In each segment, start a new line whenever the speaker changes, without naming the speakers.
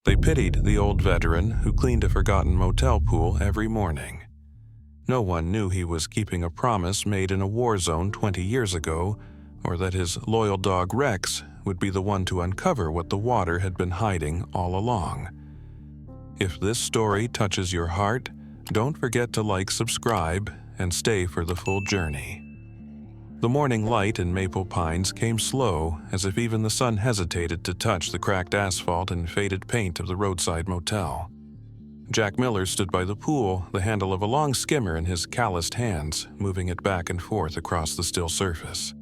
They pitied the old veteran who cleaned a forgotten motel pool every morning. No one knew he was keeping a promise made in a war zone 20 years ago, or that his loyal dog Rex would be the one to uncover what the water had been hiding all along. If this story touches your heart, don't forget to like, subscribe, and stay for the full journey. The morning light in Maple Pines came slow, as if even the sun hesitated to touch the cracked asphalt and faded paint of the roadside motel. Jack Miller stood by the pool, the handle of a long skimmer in his calloused hands, moving it back and forth across the still surface.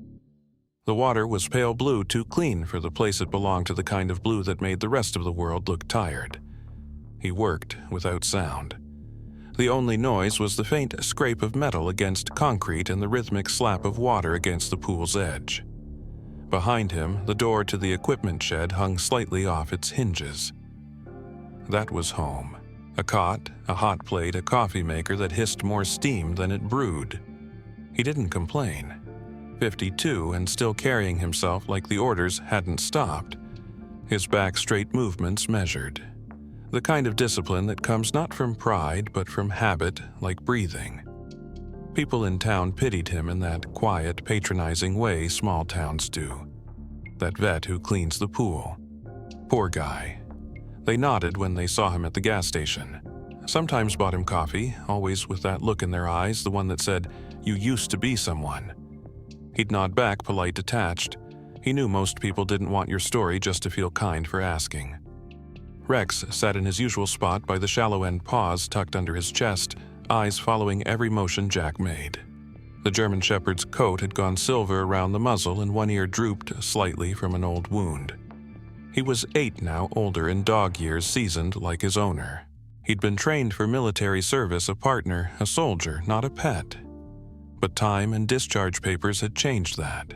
The water was pale blue, too clean for the place it belonged to, the kind of blue that made the rest of the world look tired. He worked without sound. The only noise was the faint scrape of metal against concrete and the rhythmic slap of water against the pool's edge. Behind him, the door to the equipment shed hung slightly off its hinges. That was home. A cot, a hot plate, a coffee maker that hissed more steam than it brewed. He didn't complain. 52 and still carrying himself like the orders hadn't stopped. His back-straight movements measured. The kind of discipline that comes not from pride but from habit, like breathing. People in town pitied him in that quiet, patronizing way small towns do. That vet who cleans the pool. Poor guy. They nodded when they saw him at the gas station. Sometimes bought him coffee, always with that look in their eyes, the one that said, "You used to be someone." He'd nod back, polite, detached. He knew most people didn't want your story just to feel kind for asking. Rex sat in his usual spot by the shallow-end paws tucked under his chest, eyes following every motion Jack made. The German Shepherd's coat had gone silver around the muzzle and one ear drooped slightly from an old wound. He was 8 now, older in dog years, seasoned like his owner. He'd been trained for military service, a partner, a soldier, not a pet. But time and discharge papers had changed that.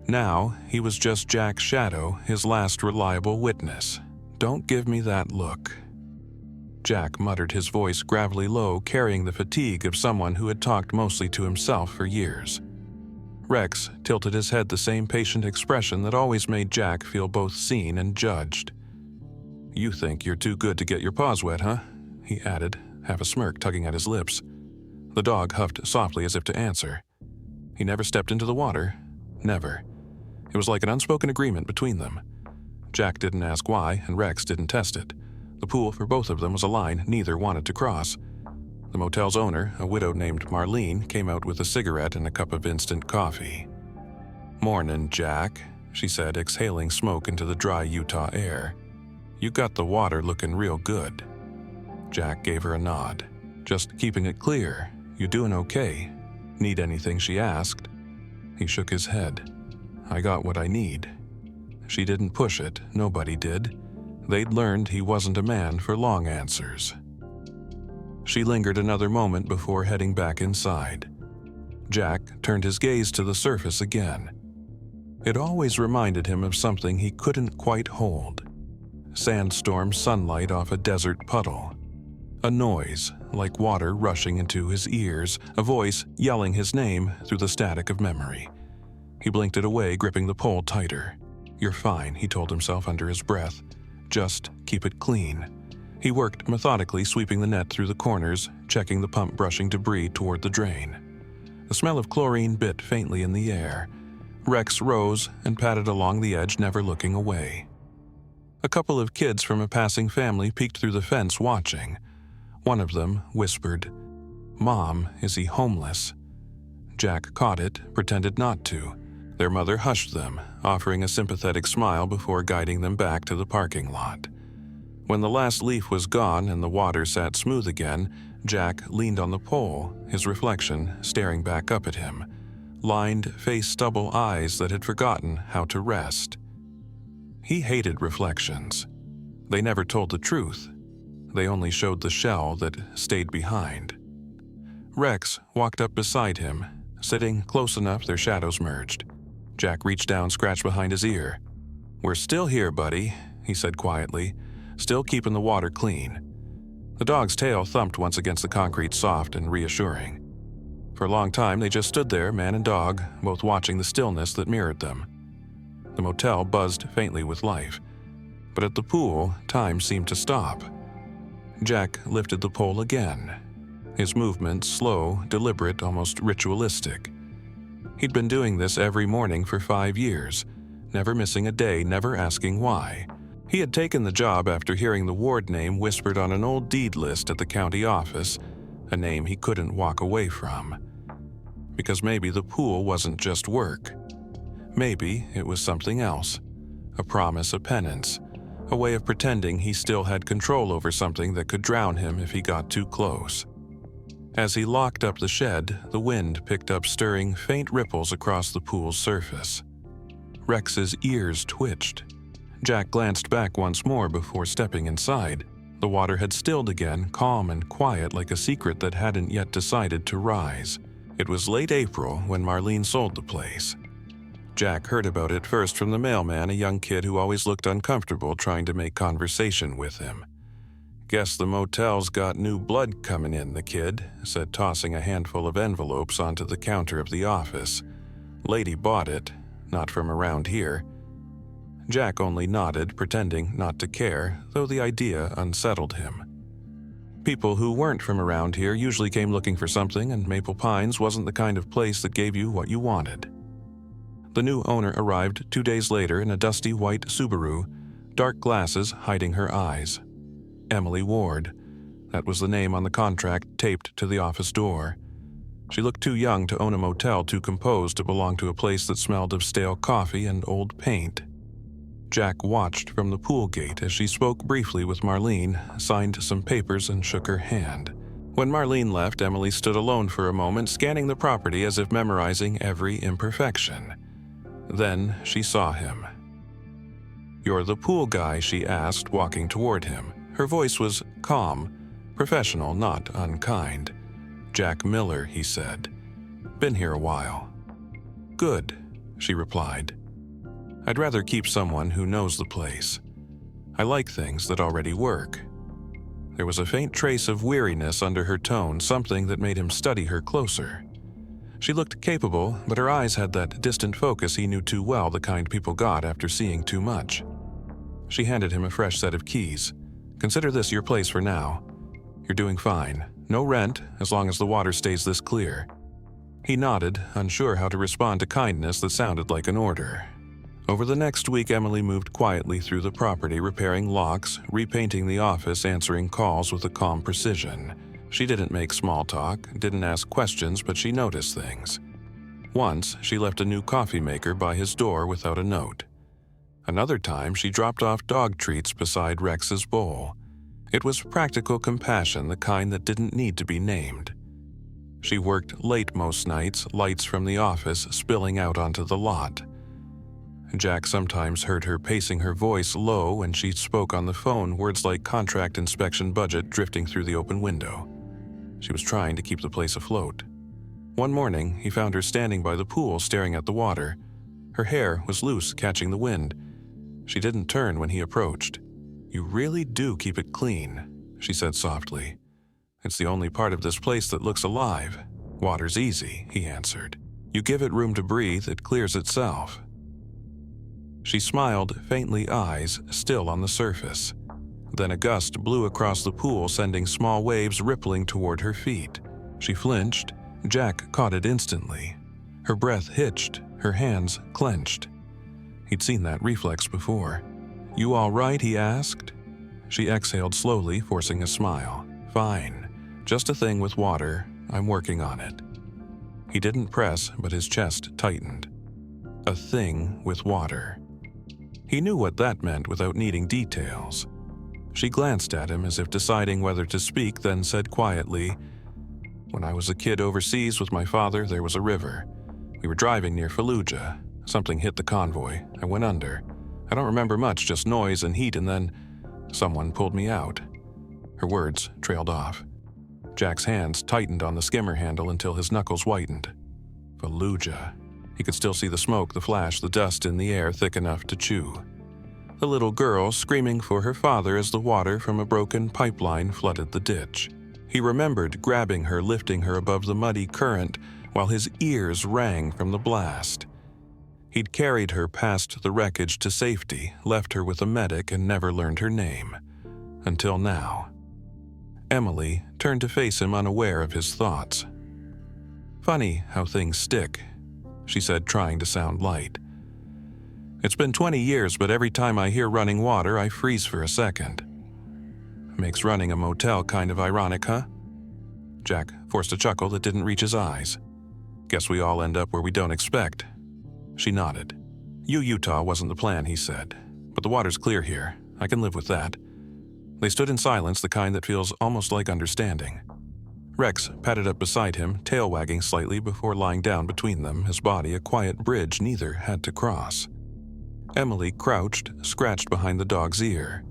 Now, he was just Jack's shadow, his last reliable witness. "Don't give me that look." Jack muttered, his voice gravelly low, carrying the fatigue of someone who had talked mostly to himself for years. Rex tilted his head, the same patient expression that always made Jack feel both seen and judged. "You think you're too good to get your paws wet, huh?" he added, half a smirk tugging at his lips. The dog huffed softly as if to answer. He never stepped into the water. Never. It was like an unspoken agreement between them. Jack didn't ask why, and Rex didn't test it. The pool for both of them was a line neither wanted to cross. The motel's owner, a widow named Marlene, came out with a cigarette and a cup of instant coffee. "Mornin', Jack," she said, exhaling smoke into the dry Utah air. "You got the water looking real good." Jack gave her a nod. "Just keeping it clear. You doing okay? Need anything?" she asked. He shook his head. "I got what I need." She didn't push it, nobody did. They'd learned he wasn't a man for long answers. She lingered another moment before heading back inside. Jack turned his gaze to the surface again. It always reminded him of something he couldn't quite hold. Sandstorm sunlight off a desert puddle. A noise, like water rushing into his ears, a voice yelling his name through the static of memory. He blinked it away, gripping the pole tighter. "You're fine," he told himself under his breath. "Just keep it clean." He worked methodically, sweeping the net through the corners, checking the pump, brushing debris toward the drain. The smell of chlorine bit faintly in the air. Rex rose and padded along the edge, never looking away. A couple of kids from a passing family peeked through the fence, watching. One of them whispered, "Mom, is he homeless?" Jack caught it, pretended not to. Their mother hushed them, offering a sympathetic smile before guiding them back to the parking lot. When the last leaf was gone and the water sat smooth again, Jack leaned on the pole, his reflection staring back up at him, lined, face-stubble eyes that had forgotten how to rest. He hated reflections. They never told the truth. They only showed the shell that stayed behind. Rex walked up beside him, sitting close enough their shadows merged. Jack reached down, scratched behind his ear. "We're still here, buddy," he said quietly, "still keeping the water clean." The dog's tail thumped once against the concrete, soft and reassuring. For a long time they just stood there, man and dog, both watching the stillness that mirrored them. The motel buzzed faintly with life. But at the pool, time seemed to stop. Jack lifted the pole again, his movements slow, deliberate, almost ritualistic. He'd been doing this every morning for 5 years, never missing a day, never asking why. He had taken the job after hearing the ward name whispered on an old deed list at the county office, a name he couldn't walk away from. Because maybe the pool wasn't just work. Maybe it was something else, a promise, a penance, a way of pretending he still had control over something that could drown him if he got too close. As he locked up the shed, the wind picked up stirring, faint ripples across the pool's surface. Rex's ears twitched. Jack glanced back once more before stepping inside. The water had stilled again, calm and quiet like a secret that hadn't yet decided to rise. It was late April when Marlene sold the place. Jack heard about it first from the mailman, a young kid who always looked uncomfortable trying to make conversation with him. "Guess the motel's got new blood coming in," the kid said, tossing a handful of envelopes onto the counter of the office. "Lady bought it, not from around here." Jack only nodded, pretending not to care, though the idea unsettled him. People who weren't from around here usually came looking for something, and Maple Pines wasn't the kind of place that gave you what you wanted. The new owner arrived 2 days later in a dusty white Subaru, dark glasses hiding her eyes. Emily Ward. That was the name on the contract taped to the office door. She looked too young to own a motel, too composed to belong to a place that smelled of stale coffee and old paint. Jack watched from the pool gate as she spoke briefly with Marlene, signed some papers, and shook her hand. When Marlene left, Emily stood alone for a moment, scanning the property as if memorizing every imperfection. Then she saw him. "You're the pool guy?" she asked, walking toward him. Her voice was calm, professional, not unkind. "Jack Miller," he said. "Been here a while." "Good," she replied. "I'd rather keep someone who knows the place. I like things that already work." There was a faint trace of weariness under her tone, something that made him study her closer. She looked capable, but her eyes had that distant focus he knew too well, the kind people got after seeing too much. She handed him a fresh set of keys. "Consider this your place for now. You're doing fine. No rent, as long as the water stays this clear." He nodded, unsure how to respond to kindness that sounded like an order. Over the next week, Emily moved quietly through the property, repairing locks, repainting the office, answering calls with a calm precision. She didn't make small talk, didn't ask questions, but she noticed things. Once, she left a new coffee maker by his door without a note. Another time, she dropped off dog treats beside Rex's bowl. It was practical compassion, the kind that didn't need to be named. She worked late most nights, lights from the office spilling out onto the lot. Jack sometimes heard her pacing her voice low when she spoke on the phone, words like contract, inspection, budget drifting through the open window. She was trying to keep the place afloat. One morning, he found her standing by the pool staring at the water. Her hair was loose, catching the wind. She didn't turn when he approached. "You really do keep it clean," she said softly. "It's the only part of this place that looks alive." "Water's easy," he answered. "You give it room to breathe, it clears itself." She smiled, faintly, eyes still on the surface. Then a gust blew across the pool, sending small waves rippling toward her feet. She flinched. Jack caught it instantly. Her breath hitched, her hands clenched. He'd seen that reflex before. "You all right?" he asked. She exhaled slowly, forcing a smile. "Fine. Just a thing with water. I'm working on it." He didn't press, but his chest tightened. A thing with water. He knew what that meant without needing details. She glanced at him as if deciding whether to speak, then said quietly, "When I was a kid overseas with my father, there was a river. We were driving near Fallujah. Something hit the convoy. I went under. I don't remember much, just noise and heat, and then someone pulled me out." Her words trailed off. Jack's hands tightened on the skimmer handle until his knuckles whitened. Fallujah. He could still see the smoke, the flash, the dust in the air thick enough to chew. The little girl screaming for her father as the water from a broken pipeline flooded the ditch. He remembered grabbing her, lifting her above the muddy current while his ears rang from the blast. He'd carried her past the wreckage to safety, left her with a medic, and never learned her name. Until now. Emily turned to face him, unaware of his thoughts. "Funny how things stick," she said, trying to sound light. "It's been 20 years, but every time I hear running water, I freeze for a second. Makes running a motel kind of ironic, huh?" Jack forced a chuckle that didn't reach his eyes. "Guess we all end up where we don't expect." She nodded. Utah wasn't the plan, he said. "But the water's clear here. I can live with that." They stood in silence, the kind that feels almost like understanding. Rex padded up beside him, tail wagging slightly before lying down between them, his body a quiet bridge neither had to cross. Emily crouched, scratched behind the dog's ear.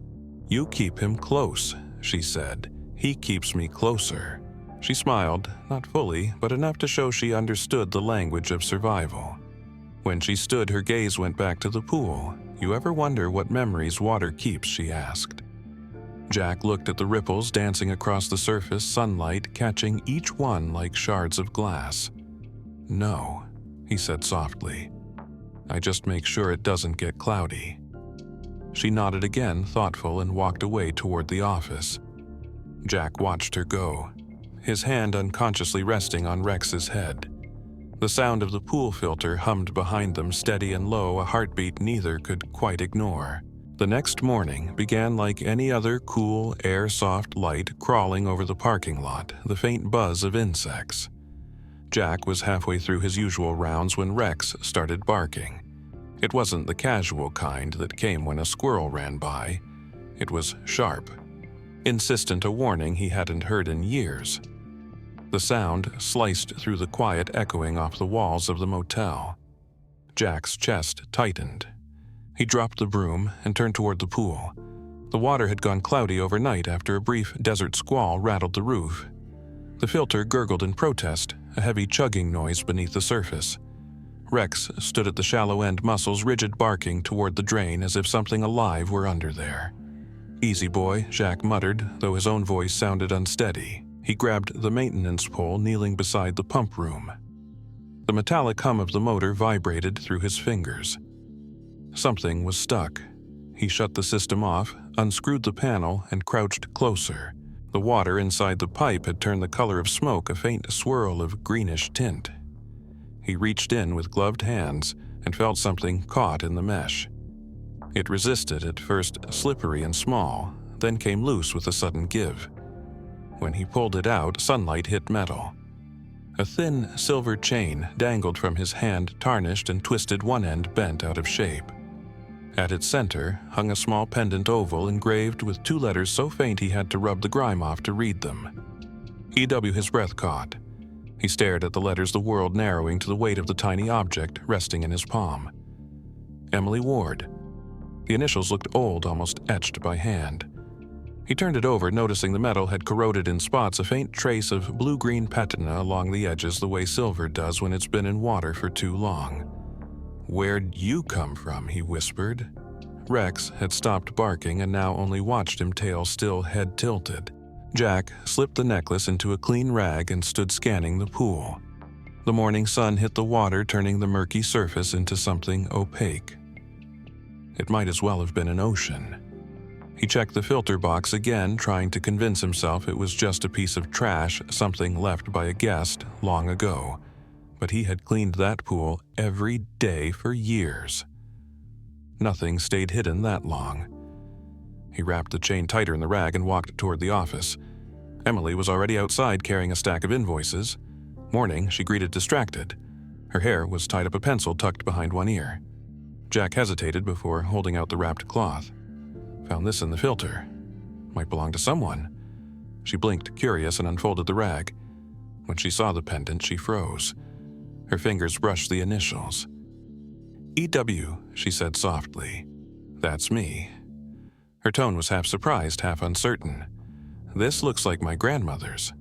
"You keep him close," she said. "He keeps me closer." She smiled, not fully, but enough to show she understood the language of survival. When she stood, her gaze went back to the pool. "You ever wonder what memories water keeps?" she asked. Jack looked at the ripples dancing across the surface, sunlight catching each one like shards of glass. "No," he said softly. "I just make sure it doesn't get cloudy." She nodded again, thoughtful, and walked away toward the office. Jack watched her go, his hand unconsciously resting on Rex's head. The sound of the pool filter hummed behind them, steady and low, a heartbeat neither could quite ignore. The next morning began like any other cool, air-soft light crawling over the parking lot, the faint buzz of insects. Jack was halfway through his usual rounds when Rex started barking. It wasn't the casual kind that came when a squirrel ran by. It was sharp, insistent, a warning he hadn't heard in years. The sound sliced through the quiet, echoing off the walls of the motel. Jack's chest tightened. He dropped the broom and turned toward the pool. The water had gone cloudy overnight after a brief desert squall rattled the roof. The filter gurgled in protest, a heavy chugging noise beneath the surface. Rex stood at the shallow end, muscles rigid, barking toward the drain as if something alive were under there. "Easy, boy," Jack muttered, though his own voice sounded unsteady. He grabbed the maintenance pole kneeling beside the pump room. The metallic hum of the motor vibrated through his fingers. Something was stuck. He shut the system off, unscrewed the panel, and crouched closer. The water inside the pipe had turned the color of smoke, a faint swirl of greenish tint. He reached in with gloved hands and felt something caught in the mesh. It resisted, at first slippery and small, then came loose with a sudden give. When he pulled it out, sunlight hit metal. A thin silver chain dangled from his hand, tarnished and twisted, one end bent out of shape. At its center hung a small pendant oval engraved with 2 letters so faint he had to rub the grime off to read them. E.W. His breath caught. He stared at the letters, the world narrowing to the weight of the tiny object resting in his palm. Emily Ward. The initials looked old, almost etched by hand. He turned it over, noticing the metal had corroded in spots, a faint trace of blue-green patina along the edges, the way silver does when it's been in water for too long. "Where'd you come from?" he whispered. Rex had stopped barking and now only watched him, tail still, head tilted. Jack slipped the necklace into a clean rag and stood scanning the pool. The morning sun hit the water, turning the murky surface into something opaque. It might as well have been an ocean. He checked the filter box again, trying to convince himself it was just a piece of trash, something left by a guest long ago. But he had cleaned that pool every day for years. Nothing stayed hidden that long. He wrapped the chain tighter in the rag and walked toward the office. Emily was already outside carrying a stack of invoices. Morning, she greeted distracted. Her hair was tied up, a pencil tucked behind one ear. Jack hesitated before holding out the wrapped cloth. "Found this in the filter. Might belong to someone." She blinked, curious, and unfolded the rag. When she saw the pendant, she froze. Her fingers brushed the initials. "E.W.," she said softly. "That's me." Her tone was half surprised, half uncertain. "This looks like my grandmother's."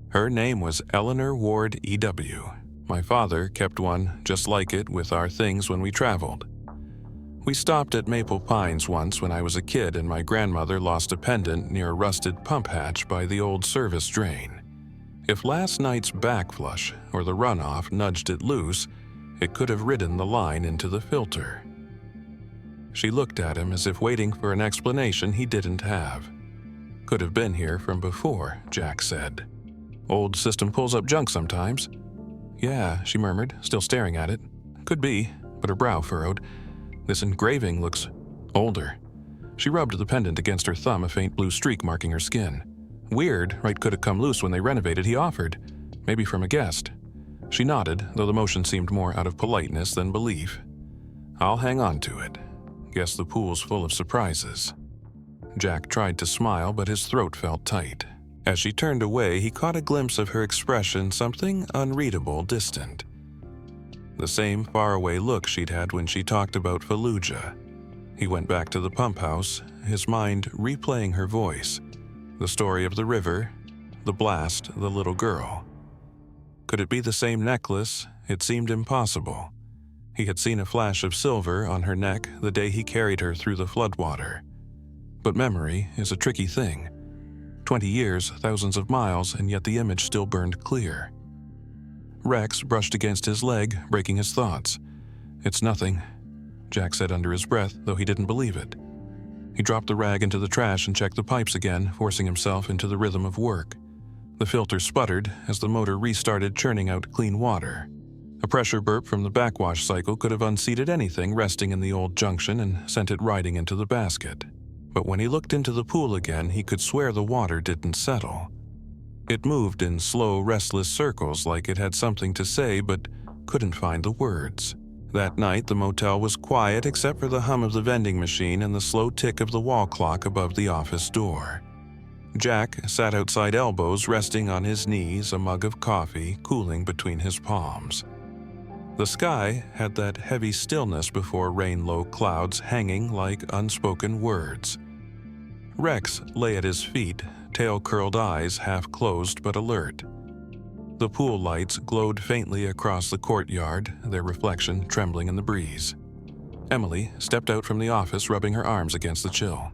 Her name was Eleanor Ward E.W. My father kept one just like it with our things when we traveled. We stopped at Maple Pines once when I was a kid, and my grandmother lost a pendant near a rusted pump hatch by the old service drain. If last night's backflush or the runoff nudged it loose, It could have ridden the line into the filter. She looked at him as if waiting for an explanation he didn't have. Could have been here from before, Jack said. Old system pulls up junk sometimes. Yeah, she murmured, still staring at it. Could be, but her brow furrowed. This engraving looks older. She rubbed the pendant against her thumb, a faint blue streak marking her skin. Weird, right could have come loose when they renovated, he offered. Maybe from a guest. She nodded, though the motion seemed more out of politeness than belief. I'll hang on to it. Guess the pool's full of surprises. Jack tried to smile, but his throat felt tight. As she turned away, he caught a glimpse of her expression, something unreadable, distant. The same faraway look she'd had when she talked about Fallujah. He went back to the pump house, his mind replaying her voice. The story of the river, the blast, the little girl. Could it be the same necklace? It seemed impossible. He had seen a flash of silver on her neck the day he carried her through the floodwater. But memory is a tricky thing. 20 years, thousands of miles, and yet the image still burned clear. Rex brushed against his leg, breaking his thoughts. It's nothing, Jack said under his breath, though he didn't believe it. He dropped the rag into the trash and checked the pipes again, forcing himself into the rhythm of work. The filter sputtered as the motor restarted churning out clean water. A pressure burp from the backwash cycle could have unseated anything resting in the old junction and sent it riding into the basket. But when he looked into the pool again, he could swear the water didn't settle. It moved in slow, restless circles like it had something to say but couldn't find the words. That night, the motel was quiet except for the hum of the vending machine and the slow tick of the wall clock above the office door. Jack sat outside elbows, resting on his knees, a mug of coffee cooling between his palms. The sky had that heavy stillness before rain-low clouds hanging like unspoken words. Rex lay at his feet, tail-curled eyes half closed but alert. The pool lights glowed faintly across the courtyard, their reflection trembling in the breeze. Emily stepped out from the office, rubbing her arms against the chill.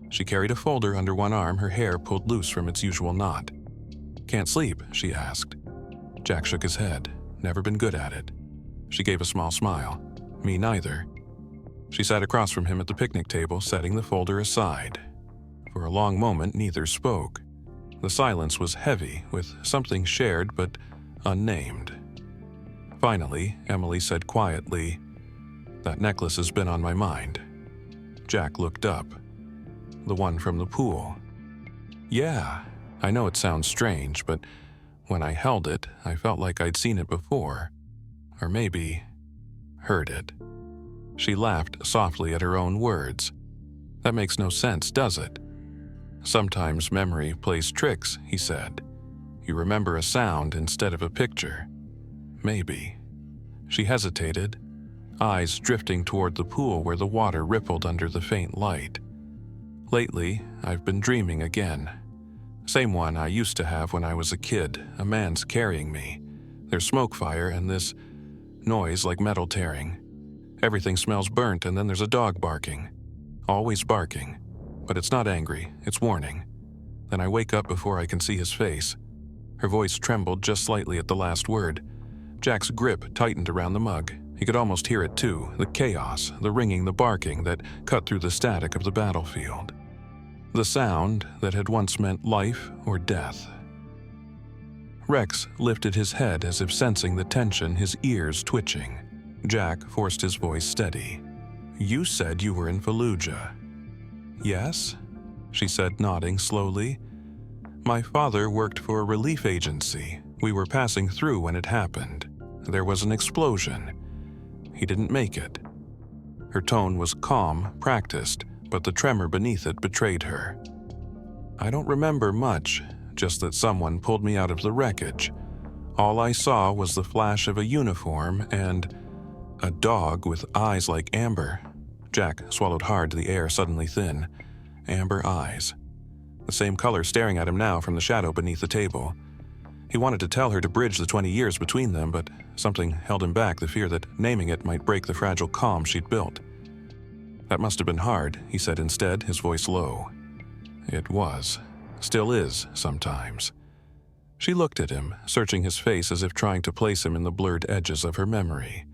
She carried a folder under one arm, her hair pulled loose from its usual knot. "Can't sleep?" she asked. Jack shook his head. Never been good at it. She gave a small smile. "Me neither." She sat across from him at the picnic table, setting the folder aside. For a long moment, neither spoke. The silence was heavy, with something shared but unnamed. Finally, Emily said quietly, "That necklace has been on my mind." Jack looked up. "The one from the pool." "Yeah, I know it sounds strange, but when I held it, I felt like I'd seen it before. Or maybe heard it." She laughed softly at her own words. "That makes no sense, does it?" "Sometimes memory plays tricks," he said. "You remember a sound instead of a picture. Maybe." She hesitated, eyes drifting toward the pool where the water rippled under the faint light. "Lately, I've been dreaming again. Same one I used to have when I was a kid. A man's carrying me. There's smoke fire and this noise like metal tearing. Everything smells burnt and then there's a dog barking. Always barking. But it's not angry, it's warning. Then I wake up before I can see his face." Her voice trembled just slightly at the last word. Jack's grip tightened around the mug. He could almost hear it too, the chaos, the ringing, the barking that cut through the static of the battlefield. The sound that had once meant life or death. Rex lifted his head as if sensing the tension, his ears twitching. Jack forced his voice steady. "You said you were in Fallujah." "Yes," she said, nodding slowly. "My father worked for a relief agency. We were passing through when it happened. There was an explosion. He didn't make it." Her tone was calm, practiced, but the tremor beneath it betrayed her. "I don't remember much, just that someone pulled me out of the wreckage. All I saw was the flash of a uniform and a dog with eyes like amber." Jack swallowed hard, the air suddenly thin. Amber eyes. The same color staring at him now from the shadow beneath the table. He wanted to tell her to bridge the 20 years between them, but something held him back, the fear that naming it might break the fragile calm she'd built. "That must have been hard," he said instead, his voice low. "It was. Still is, sometimes." She looked at him, searching his face as if trying to place him in the blurred edges of her memory.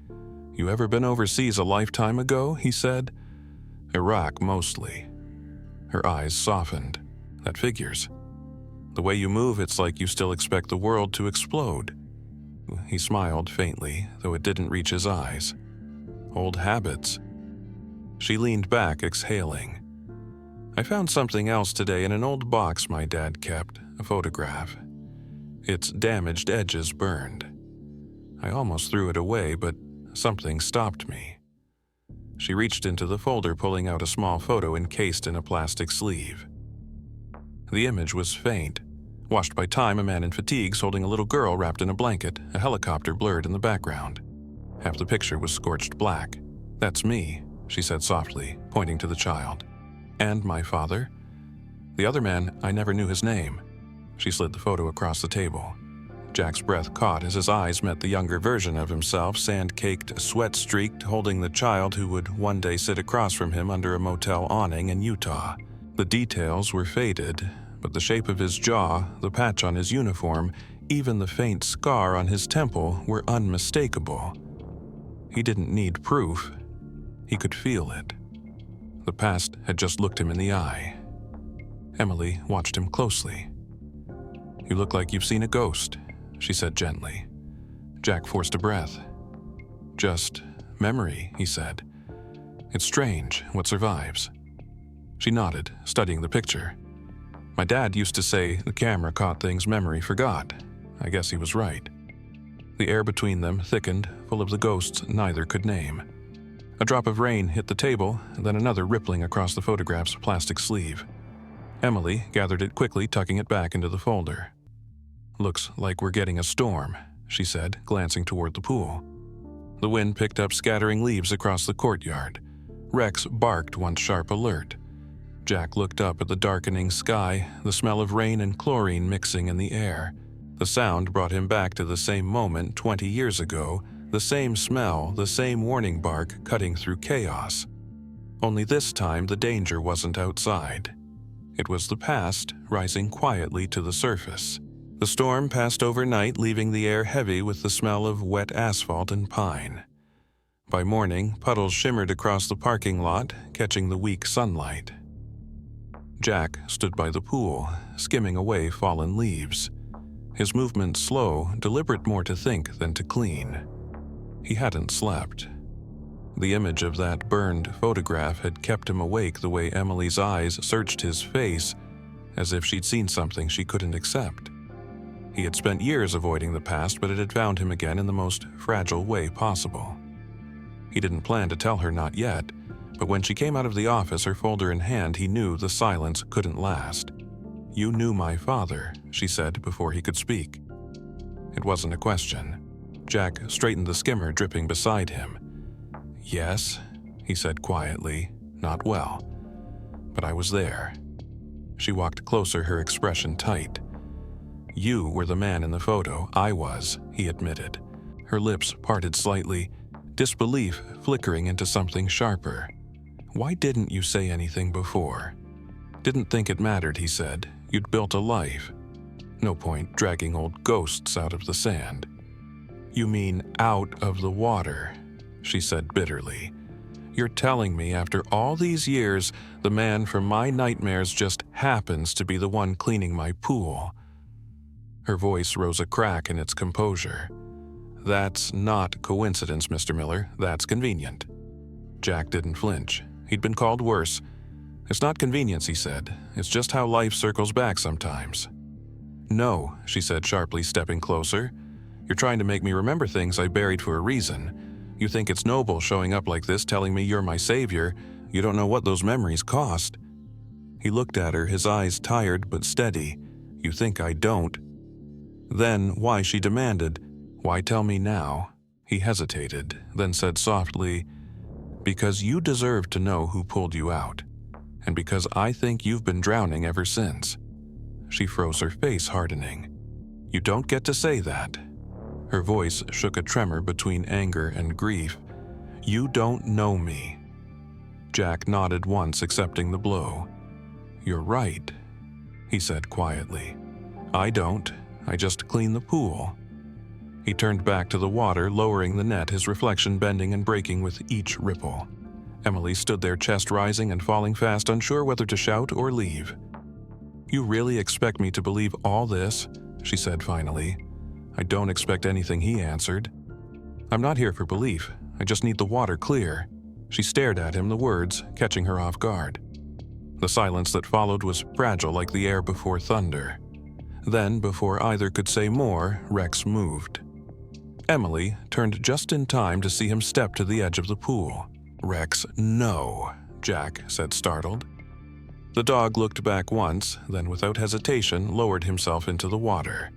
"You ever been overseas a lifetime ago?" he said. "Iraq, mostly." Her eyes softened. "That figures. The way you move, it's like you still expect the world to explode." He smiled faintly, though it didn't reach his eyes. "Old habits." She leaned back, exhaling. "I found something else today in an old box my dad kept, a photograph. Its damaged edges burned. I almost threw it away, but something stopped me." She reached into the folder, pulling out a small photo encased in a plastic sleeve. The image was faint. Washed by time, a man in fatigues holding a little girl wrapped in a blanket, a helicopter blurred in the background. Half the picture was scorched black. "That's me," she said softly, pointing to the child. "And my father. The other man, I never knew his name." She slid the photo across the table. Jack's breath caught as his eyes met the younger version of himself, sand-caked, sweat-streaked, holding the child who would one day sit across from him under a motel awning in Utah. The details were faded, but the shape of his jaw, the patch on his uniform, even the faint scar on his temple were unmistakable. He didn't need proof. He could feel it. The past had just looked him in the eye. Emily watched him closely. "You look like you've seen a ghost," she said gently. Jack forced a breath. "Just memory," he said. "It's strange what survives." She nodded, studying the picture. "My dad used to say the camera caught things memory forgot. I guess he was right." The air between them thickened, full of the ghosts neither could name. A drop of rain hit the table, then another rippling across the photograph's plastic sleeve. Emily gathered it quickly, tucking it back into the folder. "Looks like we're getting a storm," she said, glancing toward the pool. The wind picked up scattering leaves across the courtyard. Rex barked once sharp alert. Jack looked up at the darkening sky, the smell of rain and chlorine mixing in the air. The sound brought him back to the same moment 20 years ago, the same smell, the same warning bark cutting through chaos. Only this time the danger wasn't outside. It was the past rising quietly to the surface. The storm passed overnight, leaving the air heavy with the smell of wet asphalt and pine. By morning, puddles shimmered across the parking lot, catching the weak sunlight. Jack stood by the pool, skimming away fallen leaves. His movement slow, deliberate, more to think than to clean. He hadn't slept. The image of that burned photograph had kept him awake the way Emily's eyes searched his face, as if she'd seen something she couldn't accept. He had spent years avoiding the past, but it had found him again in the most fragile way possible. He didn't plan to tell her not yet, but when she came out of the office, her folder in hand, he knew the silence couldn't last. "You knew my father," she said before he could speak. It wasn't a question. Jack straightened the skimmer dripping beside him. "Yes," he said quietly, "not well. But I was there." She walked closer, her expression tight. "You were the man in the photo. I was," he admitted. Her lips parted slightly, disbelief flickering into something sharper. "Why didn't you say anything before?" "Didn't think it mattered," he said. "You'd built a life. No point dragging old ghosts out of the sand." "You mean out of the water," she said bitterly. "You're telling me after all these years, the man from my nightmares just happens to be the one cleaning my pool." Her voice rose a crack in its composure. "That's not coincidence, Mr. Miller. That's convenient." Jack didn't flinch. He'd been called worse. "It's not convenience," he said. "It's just how life circles back sometimes." "No," she said sharply, stepping closer. "You're trying to make me remember things I buried for a reason. You think it's noble showing up like this, telling me you're my savior. You don't know what those memories cost." He looked at her, his eyes tired but steady. "You think I don't?" "Then why?" she demanded. "Why tell me now?" He hesitated, then said softly, "Because you deserve to know who pulled you out, and because I think you've been drowning ever since." She froze, her face hardening. "You don't get to say that." Her voice shook a tremor between anger and grief. "You don't know me." Jack nodded once, accepting the blow. "You're right," he said quietly. "I don't. I just clean the pool." He turned back to the water, lowering the net, his reflection bending and breaking with each ripple. Emily stood there, chest rising and falling fast, unsure whether to shout or leave. "You really expect me to believe all this?" she said finally. "I don't expect anything," he answered. "I'm not here for belief. I just need the water clear." She stared at him, the words catching her off guard. The silence that followed was fragile like the air before thunder. Then, before either could say more, Rex moved. Emily turned just in time to see him step to the edge of the pool. "Rex, no," Jack said, startled. The dog looked back once, then without hesitation lowered himself into the water.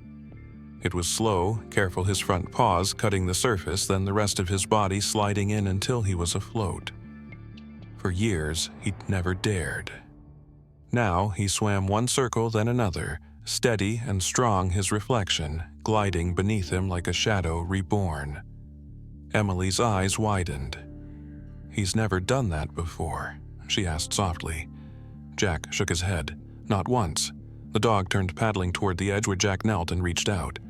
It was slow, careful, his front paws cutting the surface, then the rest of his body sliding in until he was afloat. For years, he'd never dared. Now he swam one circle, then another, steady and strong, his reflection gliding beneath him like a shadow reborn. Emily's eyes widened. "He's never done that before?" she asked softly. Jack shook his head. Not once. The dog turned paddling toward the edge where Jack knelt and reached out.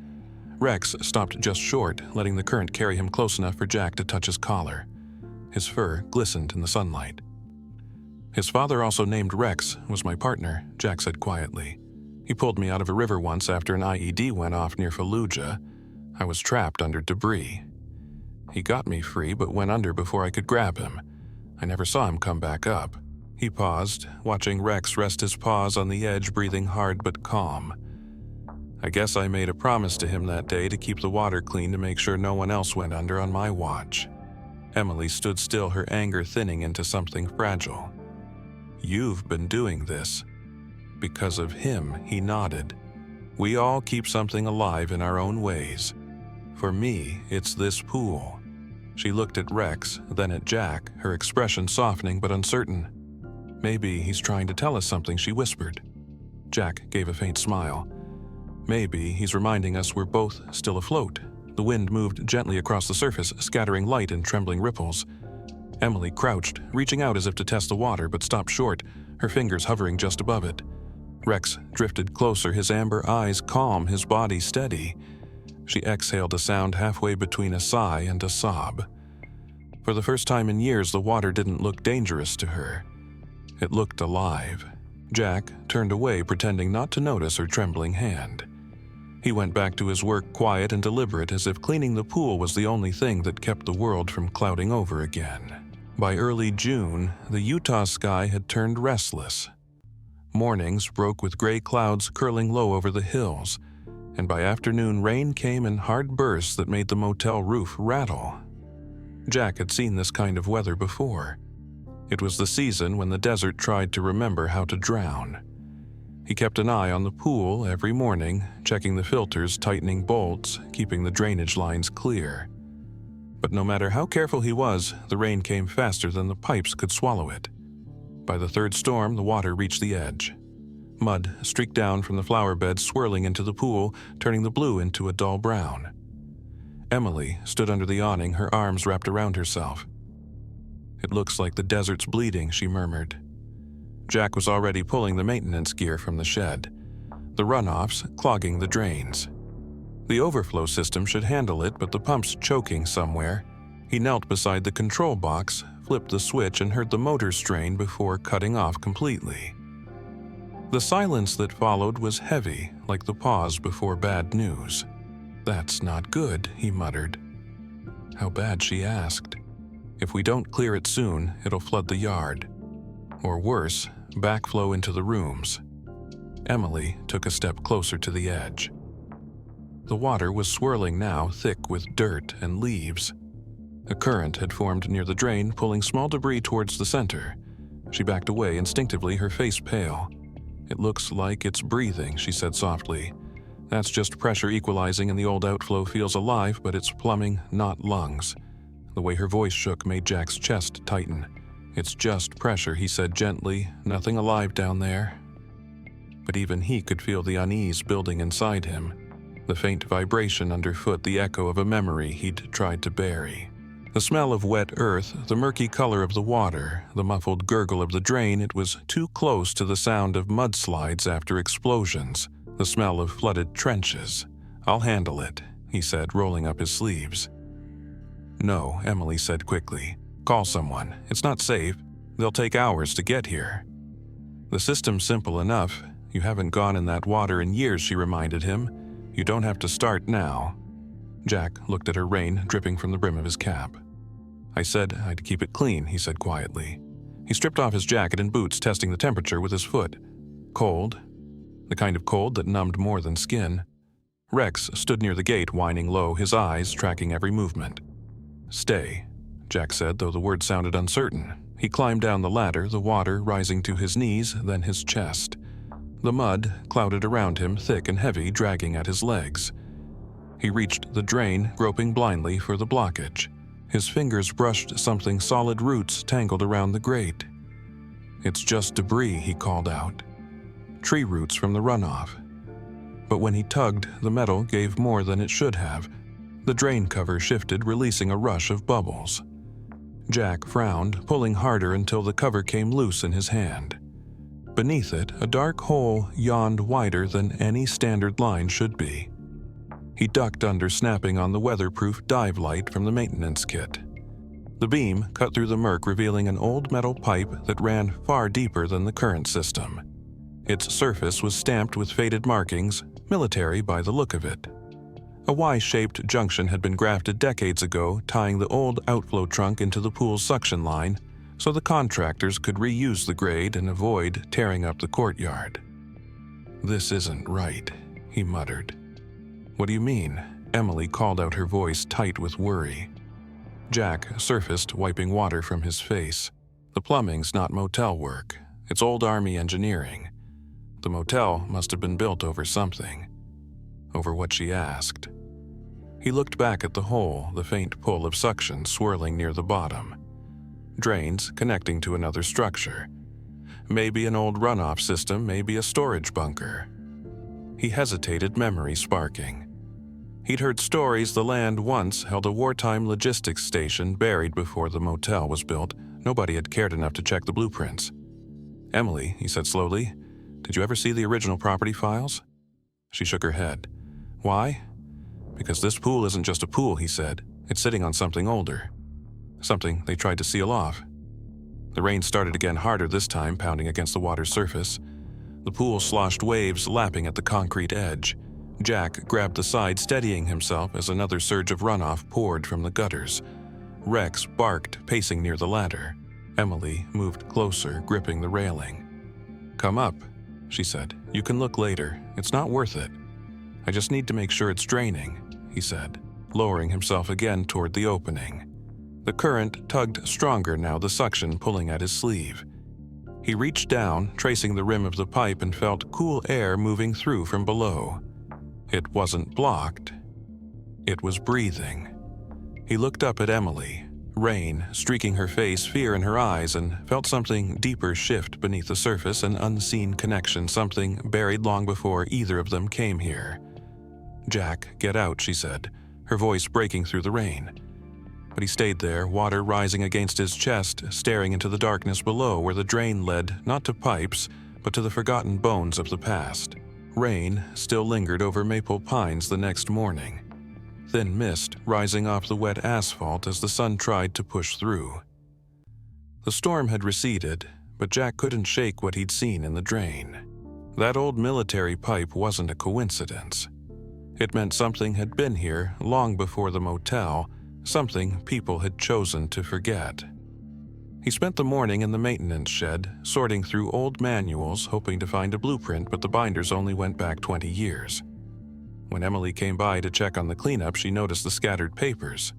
Rex stopped just short, letting the current carry him close enough for Jack to touch his collar. His fur glistened in the sunlight. "His father, also named Rex, was my partner," Jack said quietly. "He pulled me out of a river once after an IED went off near Fallujah. I was trapped under debris. He got me free but went under before I could grab him. I never saw him come back up." He paused, watching Rex rest his paws on the edge, breathing hard but calm. "I guess I made a promise to him that day to keep the water clean to make sure no one else went under on my watch." Emily stood still, her anger thinning into something fragile. "You've been doing this." "Because of him," he nodded. "We all keep something alive in our own ways. For me, it's this pool." She looked at Rex, then at Jack, her expression softening but uncertain. "Maybe he's trying to tell us something," she whispered. Jack gave a faint smile. "Maybe he's reminding us we're both still afloat." The wind moved gently across the surface, scattering light in trembling ripples. Emily crouched, reaching out as if to test the water, but stopped short, her fingers hovering just above it. Rex drifted closer, his amber eyes calm, his body steady. She exhaled a sound halfway between a sigh and a sob. For the first time in years, the water didn't look dangerous to her. It looked alive. Jack turned away, pretending not to notice her trembling hand. He went back to his work, quiet and deliberate, as if cleaning the pool was the only thing that kept the world from clouding over again. By early June, the Utah sky had turned restless. Mornings broke with gray clouds curling low over the hills, and by afternoon rain came in hard bursts that made the motel roof rattle. Jack had seen this kind of weather before. It was the season when the desert tried to remember how to drown. He kept an eye on the pool every morning, checking the filters, tightening bolts, keeping the drainage lines clear. But no matter how careful he was, the rain came faster than the pipes could swallow it. By the third storm, the water reached the edge. Mud streaked down from the flower beds, swirling into the pool, turning the blue into a dull brown. Emily stood under the awning, her arms wrapped around herself. "It looks like the desert's bleeding," she murmured. Jack was already pulling the maintenance gear from the shed, the runoffs clogging the drains. The overflow system should handle it, but the pump's choking somewhere. He knelt beside the control box, flipped the switch, and heard the motor strain before cutting off completely. The silence that followed was heavy, like the pause before bad news. "That's not good," he muttered. "How bad?" she asked. "If we don't clear it soon, it'll flood the yard. Or worse, backflow into the rooms." Emily took a step closer to the edge. The water was swirling now, thick with dirt and leaves. A current had formed near the drain, pulling small debris towards the center. She backed away instinctively, her face pale. "It looks like it's breathing," she said softly. "That's just pressure equalizing and the old outflow feels alive, but it's plumbing, not lungs." The way her voice shook made Jack's chest tighten. "It's just pressure," he said gently. "Nothing alive down there." But even he could feel the unease building inside him. The faint vibration underfoot, the echo of a memory he'd tried to bury. The smell of wet earth, the murky color of the water, the muffled gurgle of the drain, it was too close to the sound of mudslides after explosions, the smell of flooded trenches. "I'll handle it," he said, rolling up his sleeves. "No," Emily said quickly. "Call someone. It's not safe. They'll take hours to get here." "The system's simple enough. You haven't gone in that water in years," she reminded him. "You don't have to start now." Jack looked at her, rain dripping from the brim of his cap. "I said I'd keep it clean," he said quietly. He stripped off his jacket and boots, testing the temperature with his foot. Cold. The kind of cold that numbed more than skin. Rex stood near the gate, whining low, his eyes tracking every movement. "Stay," Jack said, though the word sounded uncertain. He climbed down the ladder, the water rising to his knees, then his chest. The mud clouded around him, thick and heavy, dragging at his legs. He reached the drain, groping blindly for the blockage. His fingers brushed something solid, roots tangled around the grate. "It's just debris," he called out. "Tree roots from the runoff." But when he tugged, the metal gave more than it should have. The drain cover shifted, releasing a rush of bubbles. Jack frowned, pulling harder until the cover came loose in his hand. Beneath it, a dark hole yawned wider than any standard line should be. He ducked under, snapping on the weatherproof dive light from the maintenance kit. The beam cut through the murk, revealing an old metal pipe that ran far deeper than the current system. Its surface was stamped with faded markings, military by the look of it. A Y-shaped junction had been grafted decades ago, tying the old outflow trunk into the pool's suction line, so the contractors could reuse the grade and avoid tearing up the courtyard. "This isn't right," he muttered. "What do you mean?" Emily called out, her voice tight with worry. Jack surfaced, wiping water from his face. "The plumbing's not motel work. It's old Army engineering. The motel must have been built over something." Over what, she asked. He looked back at the hole, the faint pull of suction swirling near the bottom. Drains connecting to another structure. Maybe an old runoff system, maybe a storage bunker. He hesitated, memory sparking. He'd heard stories the land once held a wartime logistics station buried before the motel was built. Nobody had cared enough to check the blueprints. "Emily," he said slowly, "did you ever see the original property files?" She shook her head. "Why?" "Because this pool isn't just a pool," he said. "It's sitting on something older. Something they tried to seal off." The rain started again, harder this time, pounding against the water's surface. The pool sloshed, waves lapping at the concrete edge. Jack grabbed the side, steadying himself as another surge of runoff poured from the gutters. Rex barked, pacing near the ladder. Emily moved closer, gripping the railing. "Come up," she said. "You can look later. It's not worth it." "I just need to make sure it's draining," he said, lowering himself again toward the opening. The current tugged stronger now, the suction pulling at his sleeve. He reached down, tracing the rim of the pipe, and felt cool air moving through from below. It wasn't blocked. It was breathing. He looked up at Emily, rain streaking her face, fear in her eyes, and felt something deeper shift beneath the surface, an unseen connection, something buried long before either of them came here. "Jack, get out," she said, her voice breaking through the rain. But he stayed there, water rising against his chest, staring into the darkness below where the drain led not to pipes, but to the forgotten bones of the past. Rain still lingered over maple pines the next morning. Thin mist rising off the wet asphalt as the sun tried to push through. The storm had receded, but Jack couldn't shake what he'd seen in the drain. That old military pipe wasn't a coincidence. It meant something had been here long before the motel, something people had chosen to forget. He spent the morning in the maintenance shed, sorting through old manuals, hoping to find a blueprint, but the binders only went back 20 years. When Emily came by to check on the cleanup, she noticed the scattered papers.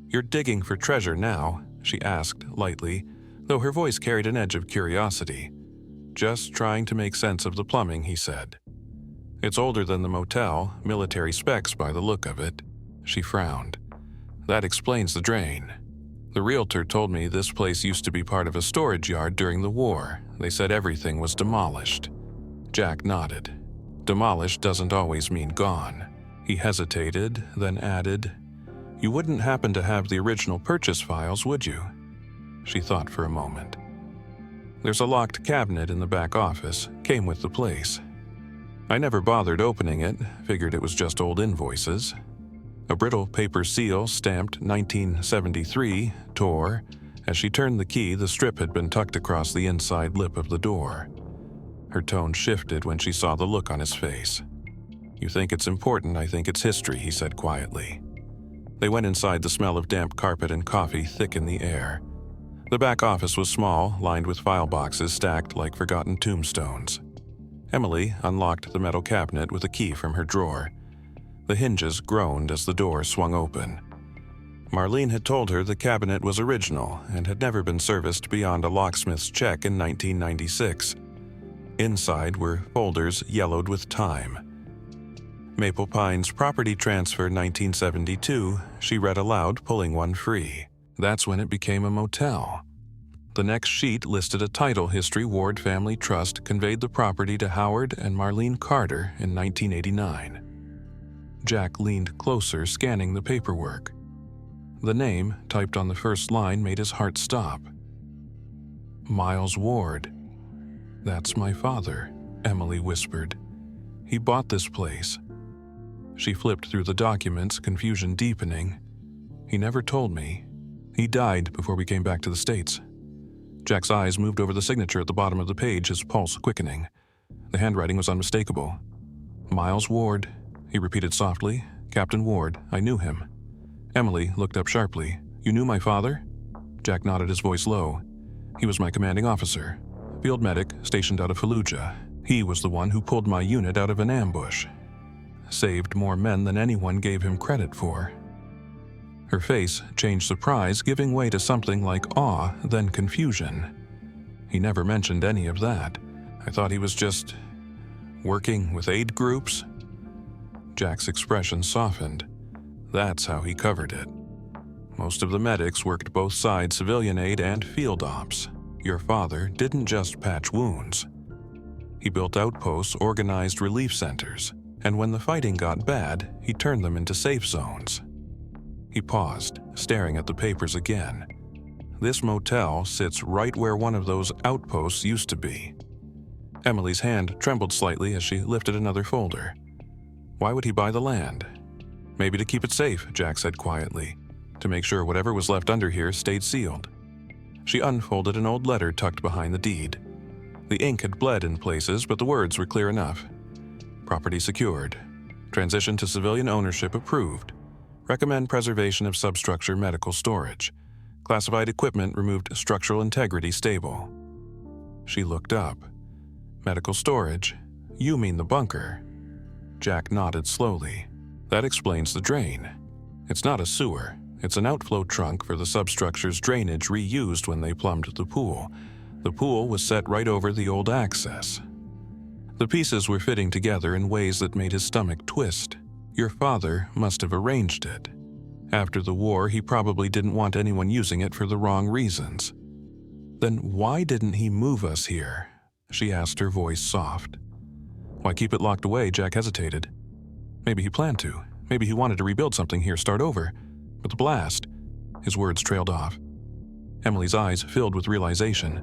"You're digging for treasure now?" she asked lightly, though her voice carried an edge of curiosity. "Just trying to make sense of the plumbing," he said. "It's older than the motel, military specs by the look of it." She frowned. "That explains the drain. The realtor told me this place used to be part of a storage yard during the war. They said everything was demolished." Jack nodded. "Demolished doesn't always mean gone." He hesitated, then added, "You wouldn't happen to have the original purchase files, would you?" She thought for a moment. "There's a locked cabinet in the back office. Came with the place. I never bothered opening it, figured it was just old invoices." A brittle paper seal stamped 1973 tore. As she turned the key, the strip had been tucked across the inside lip of the door. Her tone shifted when she saw the look on his face. "You think it's important, I think it's history," he said quietly. They went inside, the smell of damp carpet and coffee thick in the air. The back office was small, lined with file boxes stacked like forgotten tombstones. Emily unlocked the metal cabinet with a key from her drawer. The hinges groaned as the door swung open. Marlene had told her the cabinet was original and had never been serviced beyond a locksmith's check in 1996. Inside were folders yellowed with time. Maple Pines Property Transfer 1972, she read aloud, pulling one free. That's when it became a motel. The next sheet listed a title history. Ward Family Trust conveyed the property to Howard and Marlene Carter in 1989. Jack leaned closer, scanning the paperwork. The name, typed on the first line, made his heart stop. Miles Ward. "That's my father," Emily whispered. "He bought this place." She flipped through the documents, confusion deepening. "He never told me. He died before we came back to the States." Jack's eyes moved over the signature at the bottom of the page, his pulse quickening. The handwriting was unmistakable. "Miles Ward," he repeated softly. "Captain Ward, I knew him." Emily looked up sharply. "You knew my father?" Jack nodded, his voice low. "He was my commanding officer, field medic stationed out of Fallujah. He was the one who pulled my unit out of an ambush. Saved more men than anyone gave him credit for." Her face changed surprise, giving way to something like awe, then confusion. "He never mentioned any of that. I thought he was just working with aid groups." Jack's expression softened. That's how he covered it. "Most of the medics worked both sides, civilian aid and field ops. Your father didn't just patch wounds. He built outposts, organized relief centers, and when the fighting got bad, he turned them into safe zones." He paused, staring at the papers again. "This motel sits right where one of those outposts used to be." Emily's hand trembled slightly as she lifted another folder. "Why would he buy the land?" "Maybe to keep it safe," Jack said quietly, "to make sure whatever was left under here stayed sealed." She unfolded an old letter tucked behind the deed. The ink had bled in places, but the words were clear enough. "Property secured. Transition to civilian ownership approved. Recommend preservation of substructure medical storage. Classified equipment removed, structural integrity stable." She looked up. "Medical storage? You mean the bunker?" Jack nodded slowly. "That explains the drain. It's not a sewer. It's an outflow trunk for the substructure's drainage reused when they plumbed the pool. The pool was set right over the old access." The pieces were fitting together in ways that made his stomach twist. Your father must have arranged it. After the war, he probably didn't want anyone using it for the wrong reasons. "Then why didn't he move us here?" she asked, her voice soft. "Why keep it locked away?" Jack hesitated. Maybe he planned to. Maybe he wanted to rebuild something here, start over. But the blast... His words trailed off. Emily's eyes filled with realization.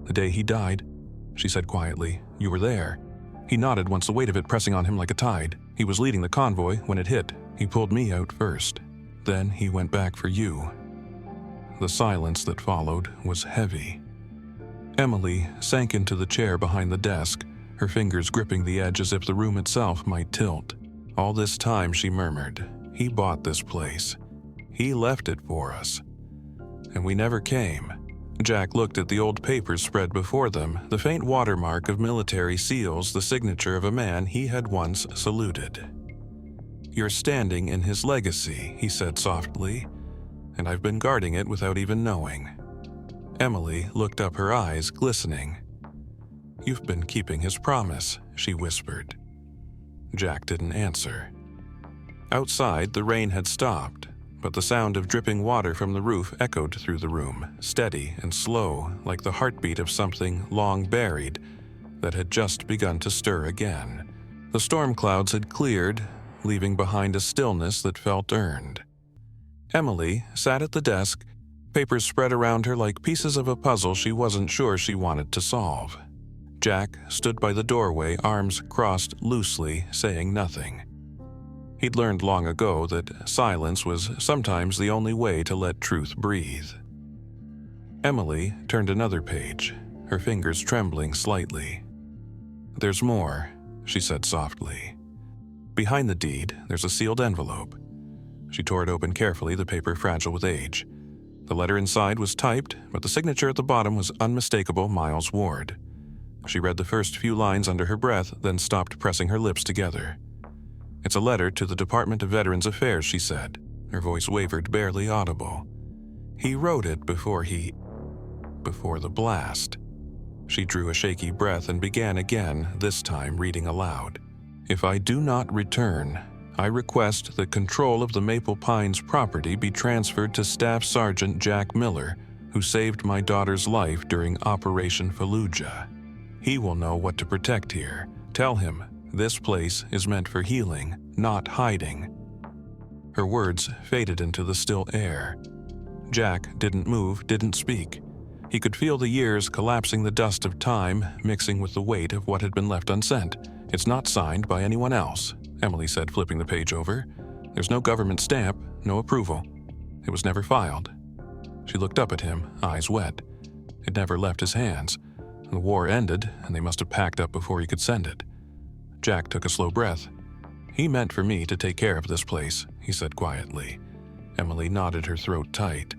"The day he died," she said quietly, "you were there." He nodded once, the weight of it pressing on him like a tide. "He was leading the convoy when it hit. He pulled me out first. Then he went back for you." The silence that followed was heavy. Emily sank into the chair behind the desk, her fingers gripping the edge as if the room itself might tilt. "All this time," she murmured, "he bought this place. He left it for us. And we never came." Jack looked at the old papers spread before them, the faint watermark of military seals, the signature of a man he had once saluted. "You're standing in his legacy," he said softly, "and I've been guarding it without even knowing." Emily looked up, her eyes glistening. "You've been keeping his promise," she whispered. Jack didn't answer. Outside, the rain had stopped, but the sound of dripping water from the roof echoed through the room, steady and slow, like the heartbeat of something long buried that had just begun to stir again. The storm clouds had cleared, leaving behind a stillness that felt earned. Emily sat at the desk, papers spread around her like pieces of a puzzle she wasn't sure she wanted to solve. Jack stood by the doorway, arms crossed loosely, saying nothing. He'd learned long ago that silence was sometimes the only way to let truth breathe. Emily turned another page, her fingers trembling slightly. "There's more," she said softly. "Behind the deed, there's a sealed envelope." She tore it open carefully, the paper fragile with age. The letter inside was typed, but the signature at the bottom was unmistakable Miles Ward. She read the first few lines under her breath, then stopped pressing her lips together. "It's a letter to the Department of Veterans Affairs," she said. Her voice wavered, barely audible. "He wrote it before the blast." She drew a shaky breath and began again, this time reading aloud. "If I do not return, I request that control of the Maple Pines property be transferred to Staff Sergeant Jack Miller, who saved my daughter's life during Operation Fallujah. He will know what to protect here. Tell him this place is meant for healing, not hiding." Her words faded into the still air. Jack didn't move, didn't speak. He could feel the years collapsing, the dust of time mixing with the weight of what had been left unsent. "It's not signed by anyone else," Emily said, flipping the page over. "There's no government stamp, no approval. It was never filed." She looked up at him, eyes wet. It never left his hands. The war ended, and they must have packed up before he could send it. Jack took a slow breath. "He meant for me to take care of this place," he said quietly. Emily nodded, her throat tight.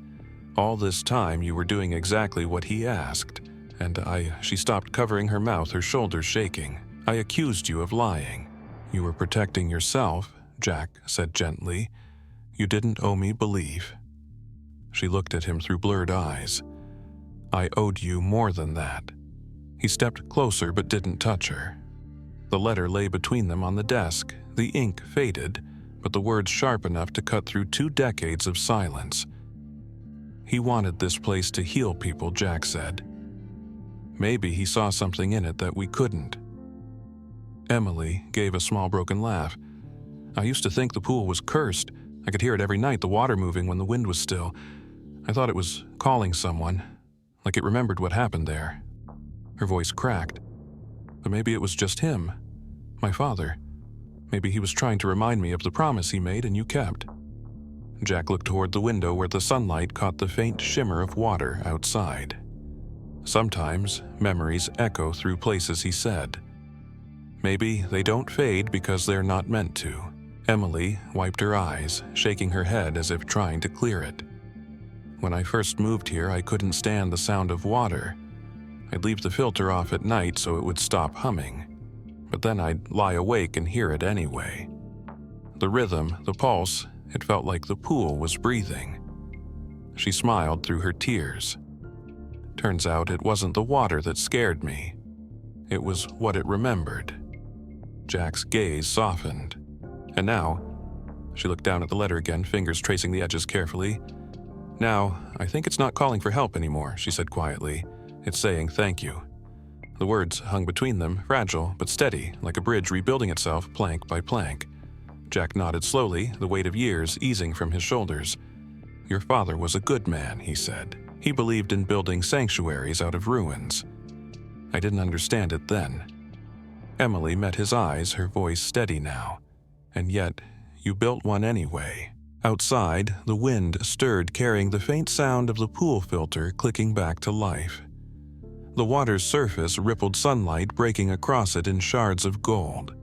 "All this time you were doing exactly what he asked, and She stopped, covering her mouth, her shoulders shaking. "I accused you of lying." "You were protecting yourself," Jack said gently. "You didn't owe me belief." She looked at him through blurred eyes. "I owed you more than that." He stepped closer but didn't touch her. The letter lay between them on the desk. The ink faded, but the words sharp enough to cut through 2 decades of silence. "He wanted this place to heal people," Jack said. "Maybe he saw something in it that we couldn't." Emily gave a small broken laugh. "I used to think the pool was cursed. I could hear it every night, the water moving when the wind was still. I thought it was calling someone, like it remembered what happened there." Her voice cracked. "But maybe it was just him, my father. Maybe he was trying to remind me of the promise he made and you kept." Jack looked toward the window where the sunlight caught the faint shimmer of water outside. "Sometimes memories echo through places," he said. "Maybe they don't fade because they're not meant to." Emily wiped her eyes, shaking her head as if trying to clear it. "When I first moved here, I couldn't stand the sound of water. I'd leave the filter off at night so it would stop humming. But then I'd lie awake and hear it anyway. The rhythm, the pulse, it felt like the pool was breathing." She smiled through her tears. "Turns out it wasn't the water that scared me. It was what it remembered." Jack's gaze softened. "And now," she looked down at the letter again, fingers tracing the edges carefully. "Now, I think it's not calling for help anymore," she said quietly. "It's saying thank you." The words hung between them, fragile but steady, like a bridge rebuilding itself plank by plank. Jack nodded slowly, the weight of years easing from his shoulders. "Your father was a good man," he said. "He believed in building sanctuaries out of ruins. I didn't understand it then." Emily met his eyes, her voice steady now. "And yet, you built one anyway." Outside, the wind stirred, carrying the faint sound of the pool filter clicking back to life. The water's surface rippled, sunlight breaking across it in shards of gold.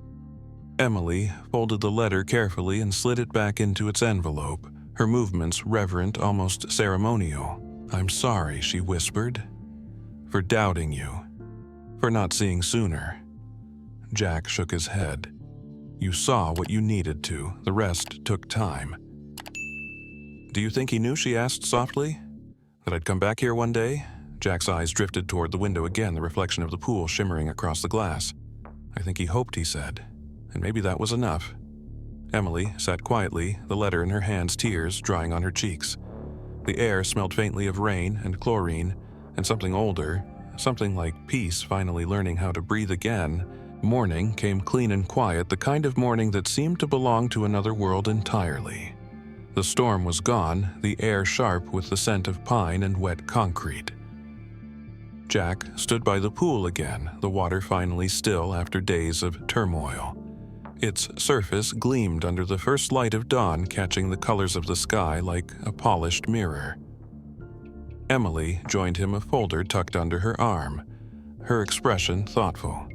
Emily folded the letter carefully and slid it back into its envelope, her movements reverent, almost ceremonial. "I'm sorry," she whispered, "for doubting you, for not seeing sooner." Jack shook his head. "You saw what you needed to. The rest took time." "Do you think he knew?" she asked softly. "That I'd come back here one day?" Jack's eyes drifted toward the window again, the reflection of the pool shimmering across the glass. "I think he hoped," he said. "And maybe that was enough." Emily sat quietly, the letter in her hands, tears drying on her cheeks. The air smelled faintly of rain and chlorine, and something older, something like peace finally learning how to breathe again. Morning came clean and quiet, the kind of morning that seemed to belong to another world entirely. The storm was gone, the air sharp with the scent of pine and wet concrete. Jack stood by the pool again, the water finally still after days of turmoil. Its surface gleamed under the first light of dawn, catching the colors of the sky like a polished mirror. Emily joined him, a folder tucked under her arm, her expression thoughtful.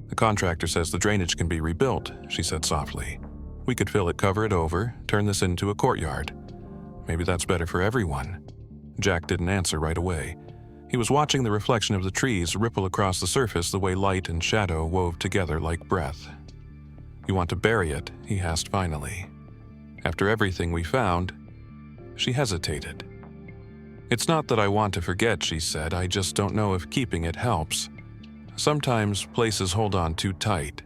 "The contractor says the drainage can be rebuilt," she said softly. "We could fill it, cover it over, turn this into a courtyard. Maybe that's better for everyone." Jack didn't answer right away. He was watching the reflection of the trees ripple across the surface the way light and shadow wove together like breath. "You want to bury it?" he asked finally. "After everything we found?" She hesitated. "It's not that I want to forget," she said. "I just don't know if keeping it helps. Sometimes places hold on too tight.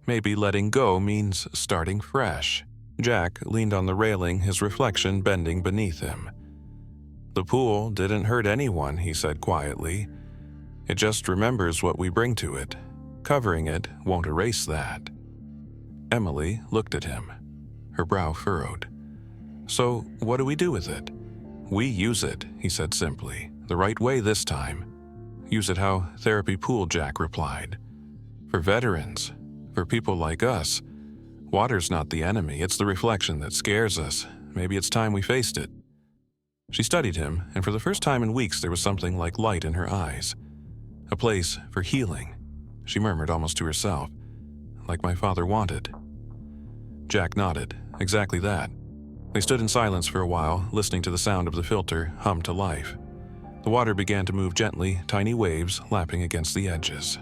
Maybe letting go means starting fresh." Jack leaned on the railing, his reflection bending beneath him. "The pool didn't hurt anyone," he said quietly. "It just remembers what we bring to it. Covering it won't erase that." Emily looked at him, her brow furrowed. "So what do we do with it?" "We use it," he said simply. "The right way this time." "Use it how therapy pool," Jack replied. "For veterans, for people like us. Water's not the enemy, it's the reflection that scares us. Maybe it's time we faced it." She studied him, and for the first time in weeks there was something like light in her eyes. "A place for healing," she murmured almost to herself. "Like my father wanted." Jack nodded. Exactly that. They stood in silence for a while, listening to the sound of the filter hum to life. The water began to move gently, tiny waves lapping against the edges.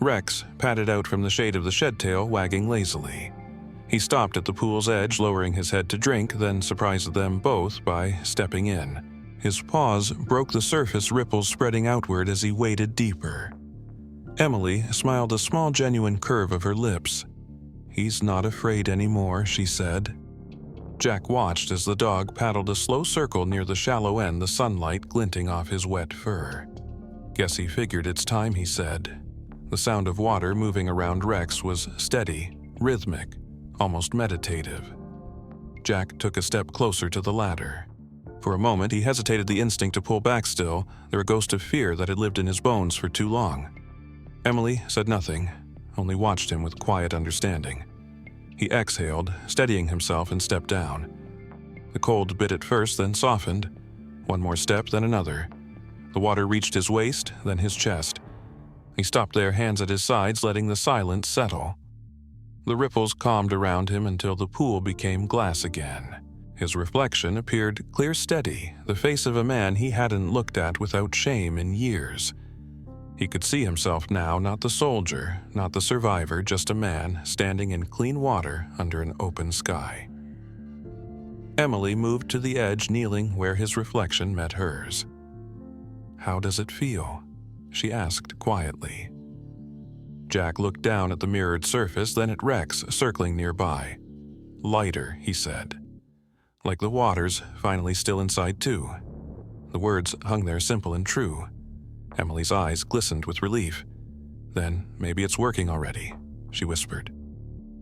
Rex padded out from the shade of the shed tail, wagging lazily. He stopped at the pool's edge, lowering his head to drink, then surprised them both by stepping in. His paws broke the surface, ripples spreading outward as he waded deeper. Emily smiled, a small genuine curve of her lips. "He's not afraid anymore," she said. Jack watched as the dog paddled a slow circle near the shallow end, the sunlight glinting off his wet fur. "Guess he figured it's time," he said. The sound of water moving around Rex was steady, rhythmic, almost meditative. Jack took a step closer to the ladder. For a moment, he hesitated, the instinct to pull back still, there a ghost of fear that had lived in his bones for too long. Emily said nothing, only watched him with quiet understanding. He exhaled, steadying himself, and stepped down. The cold bit at first, then softened. One more step, then another. The water reached his waist, then his chest. He stopped there, hands at his sides, letting the silence settle. The ripples calmed around him until the pool became glass again. His reflection appeared clear, steady, the face of a man he hadn't looked at without shame in years. He could see himself now, not the soldier, not the survivor, just a man standing in clean water under an open sky. Emily moved to the edge, kneeling where his reflection met hers. "How does it feel?" she asked quietly. Jack looked down at the mirrored surface, then at Rex circling nearby. "Lighter," he said. "Like the water's finally still inside too." The words hung there simple and true. Emily's eyes glistened with relief. "Then maybe it's working already," she whispered.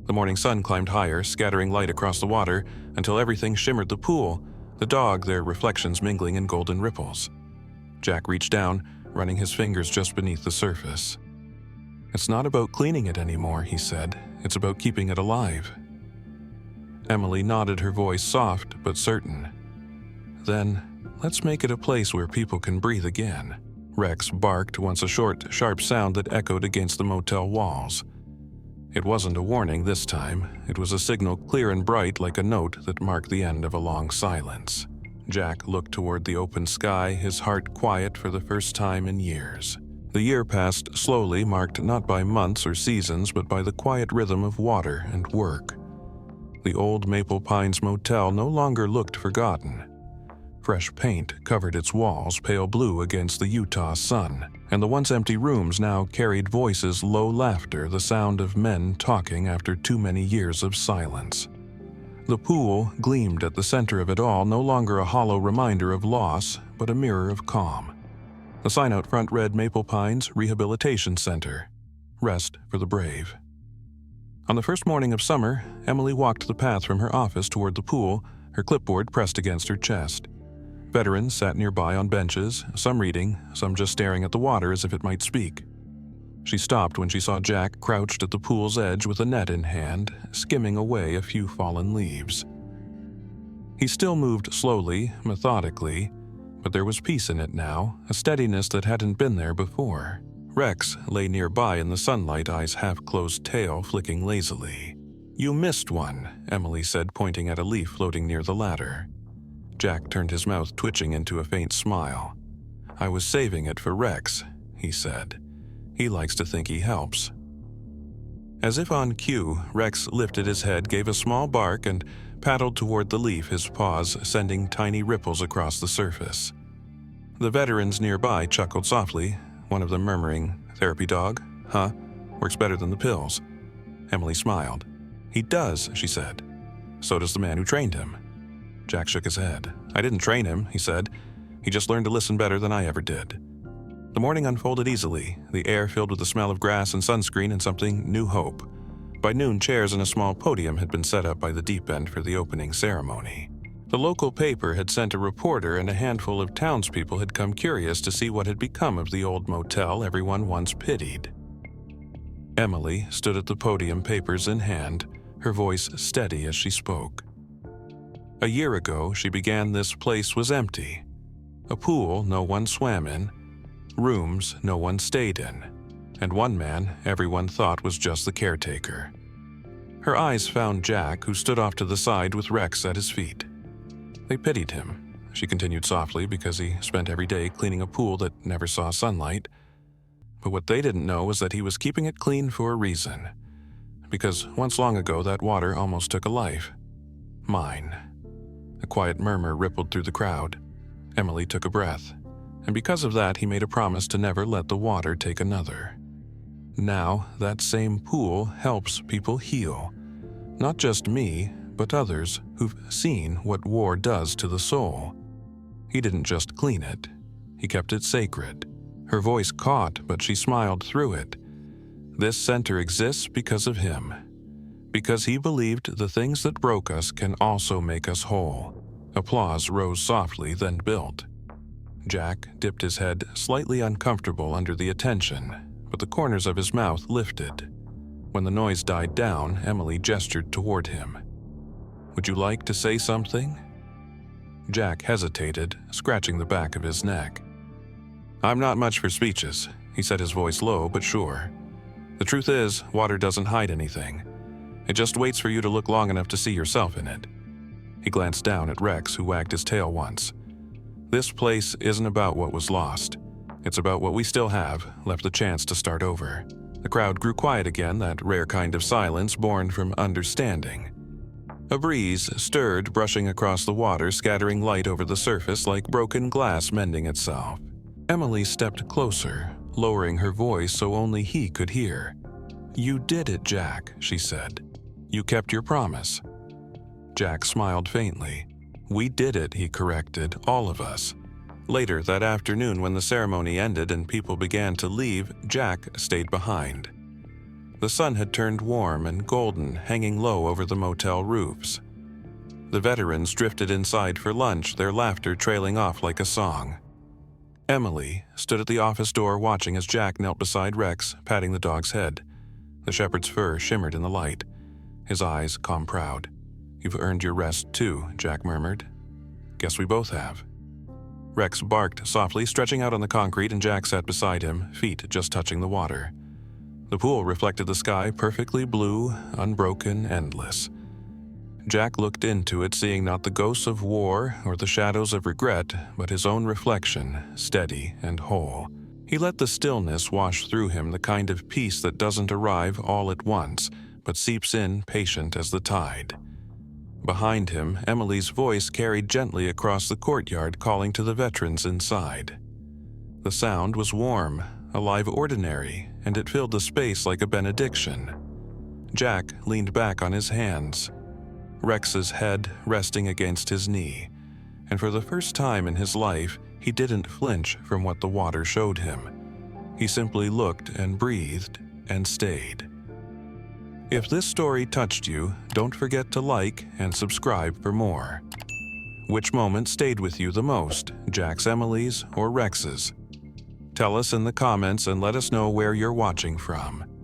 The morning sun climbed higher, scattering light across the water until everything shimmered: the pool, the dog, their reflections mingling in golden ripples. Jack reached down, running his fingers just beneath the surface. "It's not about cleaning it anymore," he said. "It's about keeping it alive." Emily nodded, her voice soft but certain. "Then let's make it a place where people can breathe again." Rex barked, once a short, sharp sound that echoed against the motel walls. It wasn't a warning this time. It was a signal clear and bright, like a note that marked the end of a long silence. Jack looked toward the open sky, his heart quiet for the first time in years. The year passed slowly, marked not by months or seasons, but by the quiet rhythm of water and work. The old Maple Pines Motel no longer looked forgotten. Fresh paint covered its walls, pale blue against the Utah sun, and the once empty rooms now carried voices, low laughter, the sound of men talking after too many years of silence. The pool gleamed at the center of it all, no longer a hollow reminder of loss, but a mirror of calm. The sign out front read Maple Pines Rehabilitation Center. Rest for the brave. On the first morning of summer, Emily walked the path from her office toward the pool, her clipboard pressed against her chest. Veterans sat nearby on benches, some reading, some just staring at the water as if it might speak. She stopped when she saw Jack crouched at the pool's edge with a net in hand, skimming away a few fallen leaves. He still moved slowly, methodically, but there was peace in it now, a steadiness that hadn't been there before. Rex lay nearby in the sunlight, eyes half-closed, tail flicking lazily. "You missed one," Emily said, pointing at a leaf floating near the ladder. Jack turned his mouth, twitching into a faint smile. "I was saving it for Rex," he said. "He likes to think he helps." As if on cue, Rex lifted his head, gave a small bark, and paddled toward the leaf, his paws sending tiny ripples across the surface. The veterans nearby chuckled softly, one of them murmuring, "Therapy dog? Huh? Works better than the pills." Emily smiled. "He does," she said. "So does the man who trained him." Jack shook his head. "I didn't train him," he said. "He just learned to listen better than I ever did." The morning unfolded easily, the air filled with the smell of grass and sunscreen and something new hope. By noon, chairs and a small podium had been set up by the deep end for the opening ceremony. The local paper had sent a reporter, and a handful of townspeople had come curious to see what had become of the old motel everyone once pitied. Emily stood at the podium, papers in hand, her voice steady as she spoke. A year ago, she began, this place was empty. A pool no one swam in, rooms no one stayed in, and one man everyone thought was just the caretaker. Her eyes found Jack, who stood off to the side with Rex at his feet. They pitied him, she continued softly, because he spent every day cleaning a pool that never saw sunlight. But what they didn't know was that he was keeping it clean for a reason. Because once long ago, that water almost took a life. Mine. A quiet murmur rippled through the crowd. Emily took a breath. And because of that, he made a promise to never let the water take another. Now, that same pool helps people heal. Not just me, but others who've seen what war does to the soul. He didn't just clean it. He kept it sacred. Her voice caught, but she smiled through it. This center exists because of him. Because he believed the things that broke us can also make us whole. Applause rose softly, then built. Jack dipped his head, slightly uncomfortable under the attention, but the corners of his mouth lifted. When the noise died down, Emily gestured toward him. "Would you like to say something?" Jack hesitated, scratching the back of his neck. "I'm not much for speeches," he said, his voice low but sure. "The truth is, water doesn't hide anything. It just waits for you to look long enough to see yourself in it." He glanced down at Rex, who wagged his tail once. "This place isn't about what was lost. It's about what we still have, left the chance to start over." The crowd grew quiet again, that rare kind of silence born from understanding. A breeze stirred, brushing across the water, scattering light over the surface like broken glass mending itself. Emily stepped closer, lowering her voice so only he could hear. "You did it, Jack," she said. "You kept your promise." Jack smiled faintly. "We did it," he corrected, "all of us." Later that afternoon, when the ceremony ended and people began to leave, Jack stayed behind. The sun had turned warm and golden, hanging low over the motel roofs. The veterans drifted inside for lunch, their laughter trailing off like a song. Emily stood at the office door watching as Jack knelt beside Rex, patting the dog's head. The shepherd's fur shimmered in the light. His eyes calm proud. "You've earned your rest too," Jack murmured. "Guess we both have." Rex barked softly, stretching out on the concrete, and Jack sat beside him, feet just touching the water. The pool reflected the sky, perfectly blue, unbroken, endless. Jack looked into it, seeing not the ghosts of war or the shadows of regret, but his own reflection, steady and whole. He let the stillness wash through him, the kind of peace that doesn't arrive all at once, but seeps in patient as the tide. Behind him, Emily's voice carried gently across the courtyard, calling to the veterans inside. The sound was warm, alive, ordinary, and it filled the space like a benediction. Jack leaned back on his hands, Rex's head resting against his knee, and for the first time in his life, he didn't flinch from what the water showed him. He simply looked and breathed and stayed. If this story touched you, don't forget to like and subscribe for more. Which moment stayed with you the most, Jack's, Emily's, or Rex's? Tell us in the comments and let us know where you're watching from.